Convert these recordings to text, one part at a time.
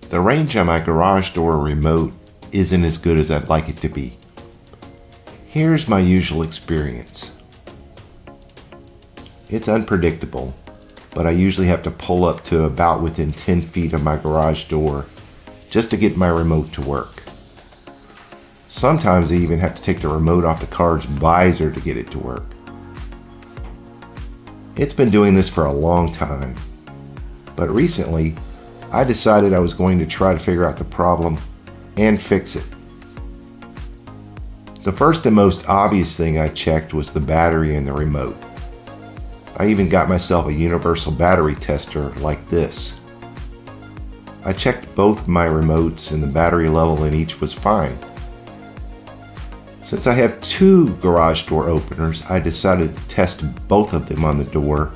The range on my garage door remote isn't as good as I'd like it to be. Here's my usual experience. It's unpredictable, but I usually have to pull up to about within 10 feet of my garage door just to get my remote to work. Sometimes I even have to take the remote off the car's visor to get it to work. It's been doing this for a long time, but recently I decided I was going to try to figure out the problem and fix it. The first and most obvious thing I checked was the battery in the remote. I even got myself a universal battery tester like this. I checked both my remotes and the battery level in each was fine. Since I have two garage door openers, I decided to test both of them on the door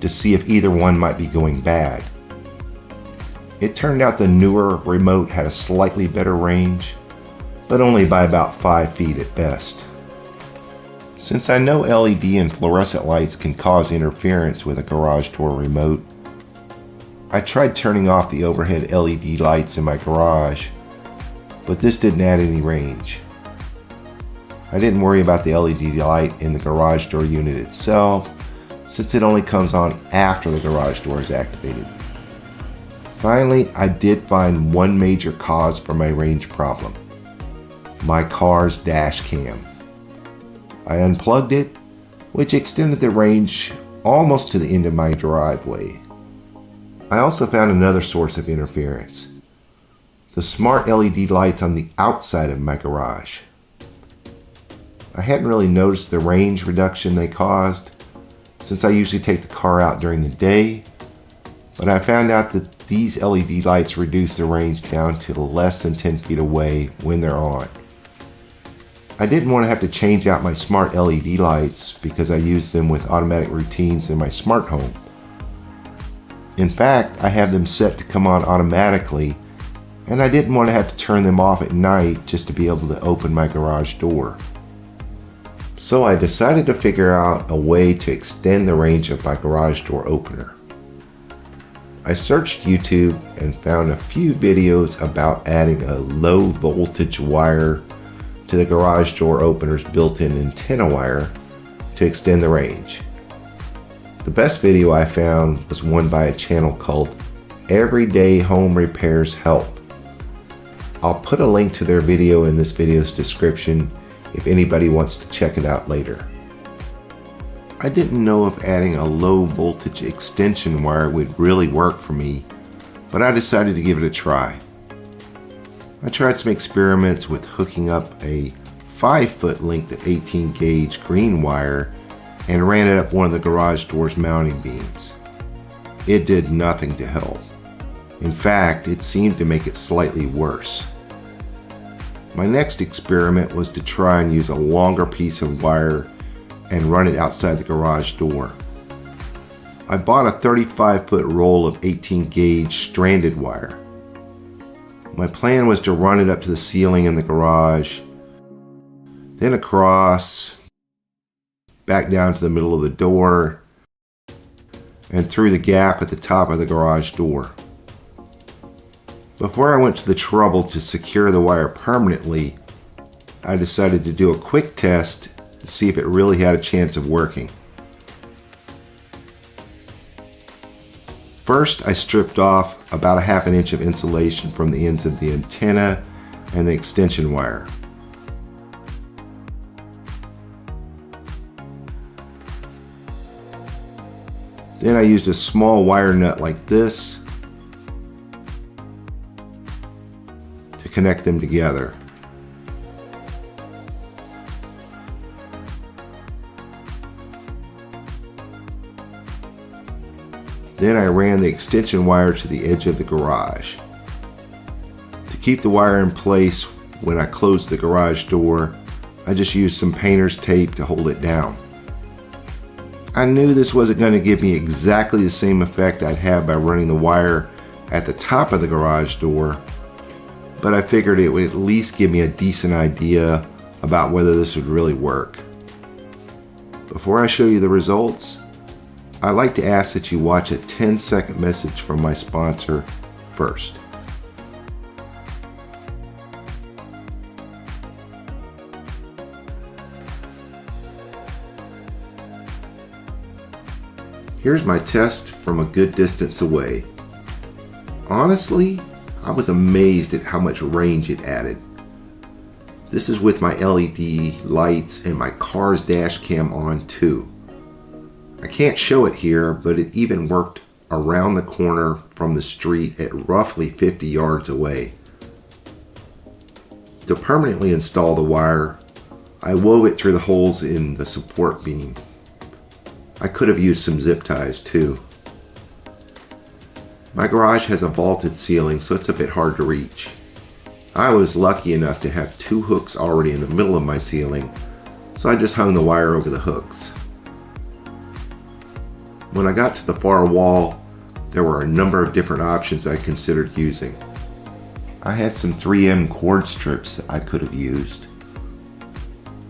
to see if either one might be going bad. It turned out the newer remote had a slightly better range, but only by about 5 feet at best. Since I know LED and fluorescent lights can cause interference with a garage door remote, I tried turning off the overhead LED lights in my garage, but this didn't add any range. I didn't worry about the LED light in the garage door unit itself, since it only comes on after the garage door is activated. Finally, I did find one major cause for my range problem: my car's dash cam. I unplugged it, which extended the range almost to the end of my driveway. I also found another source of interference: the smart LED lights on the outside of my garage. I hadn't really noticed the range reduction they caused, since I usually take the car out during the day, but I found out that these LED lights reduce the range down to less than 10 feet away when they're on. I didn't want to have to change out my smart LED lights because I use them with automatic routines in my smart home. In fact, I have them set to come on automatically, and I didn't want to have to turn them off at night just to be able to open my garage door. So I decided to figure out a way to extend the range of my garage door opener. I searched YouTube and found a few videos about adding a low voltage wire to the garage door opener's built-in antenna wire to extend the range. The best video I found was one by a channel called Everyday Home Repairs Help. I'll put a link to their video in this video's description if anybody wants to check it out later. I didn't know if adding a low voltage extension wire would really work for me, but I decided to give it a try. I tried some experiments with hooking up a 5-foot length of 18 gauge green wire and ran it up one of the garage door's mounting beams. It did nothing to help. In fact, it seemed to make it slightly worse. My next experiment was to try and use a longer piece of wire and run it outside the garage door. I bought a 35-foot roll of 18 gauge stranded wire. My plan was to run it up to the ceiling in the garage, then across, back down to the middle of the door, and through the gap at the top of the garage door. Before I went to the trouble to secure the wire permanently, I decided to do a quick test to see if it really had a chance of working. First, I stripped off about a half an inch of insulation from the ends of the antenna and the extension wire. Then I used a small wire nut like this to connect them together. Then I ran the extension wire to the edge of the garage. To keep the wire in place when I closed the garage door, I just used some painter's tape to hold it down. I knew this wasn't going to give me exactly the same effect I'd have by running the wire at the top of the garage door, but I figured it would at least give me a decent idea about whether this would really work. Before I show you the results, I'd like to ask that you watch a 10-second message from my sponsor first. Here's my test from a good distance away. Honestly, I was amazed at how much range it added. This is with my LED lights and my car's dash cam on too. I can't show it here, but it even worked around the corner from the street at roughly 50 yards away. To permanently install the wire, I wove it through the holes in the support beam. I could have used some zip ties too. My garage has a vaulted ceiling, so it's a bit hard to reach. I was lucky enough to have 2 hooks already in the middle of my ceiling, so I just hung the wire over the hooks. When I got to the far wall, there were a number of different options I considered using. I had some 3M cord strips I could have used.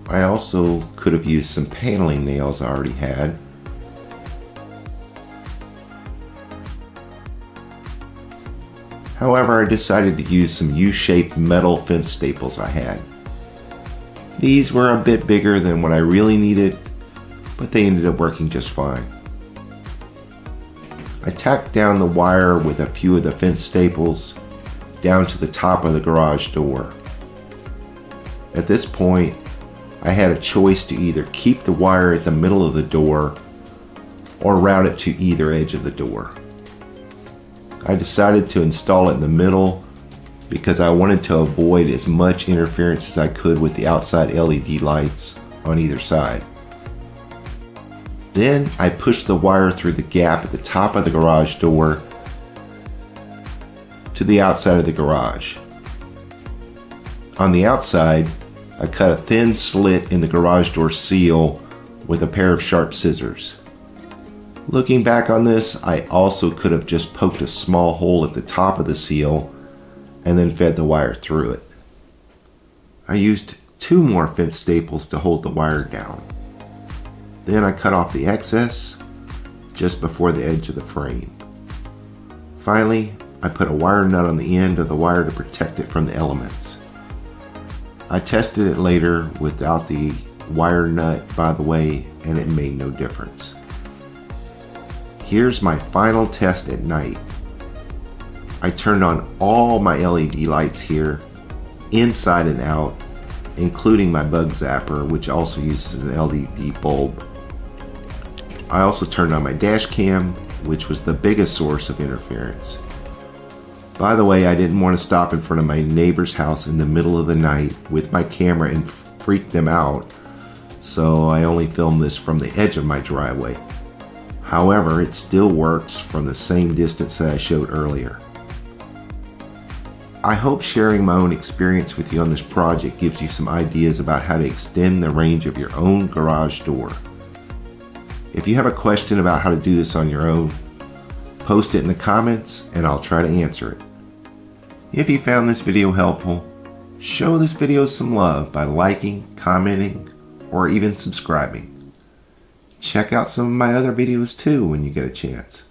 I also could have used some paneling nails I already had. However, I decided to use some U-shaped metal fence staples I had. These were a bit bigger than what I really needed, but they ended up working just fine. I tacked down the wire with a few of the fence staples down to the top of the garage door. At this point, I had a choice to either keep the wire at the middle of the door or route it to either edge of the door. I decided to install it in the middle because I wanted to avoid as much interference as I could with the outside LED lights on either side. Then I pushed the wire through the gap at the top of the garage door to the outside of the garage. On the outside, I cut a thin slit in the garage door seal with a pair of sharp scissors. Looking back on this, I also could have just poked a small hole at the top of the seal and then fed the wire through it. I used 2 more fence staples to hold the wire down. Then I cut off the excess just before the edge of the frame. Finally, I put a wire nut on the end of the wire to protect it from the elements. I tested it later without the wire nut, by the way, and it made no difference. Here's my final test at night. I turned on all my LED lights here, inside and out, including my bug zapper, which also uses an LED bulb. I also turned on my dash cam, which was the biggest source of interference. By the way, I didn't want to stop in front of my neighbor's house in the middle of the night with my camera and freak them out, so I only filmed this from the edge of my driveway. However, it still works from the same distance that I showed earlier. I hope sharing my own experience with you on this project gives you some ideas about how to extend the range of your own garage door. If you have a question about how to do this on your own, post it in the comments and I'll try to answer it. If you found this video helpful, show this video some love by liking, commenting, or even subscribing. Check out some of my other videos too when you get a chance.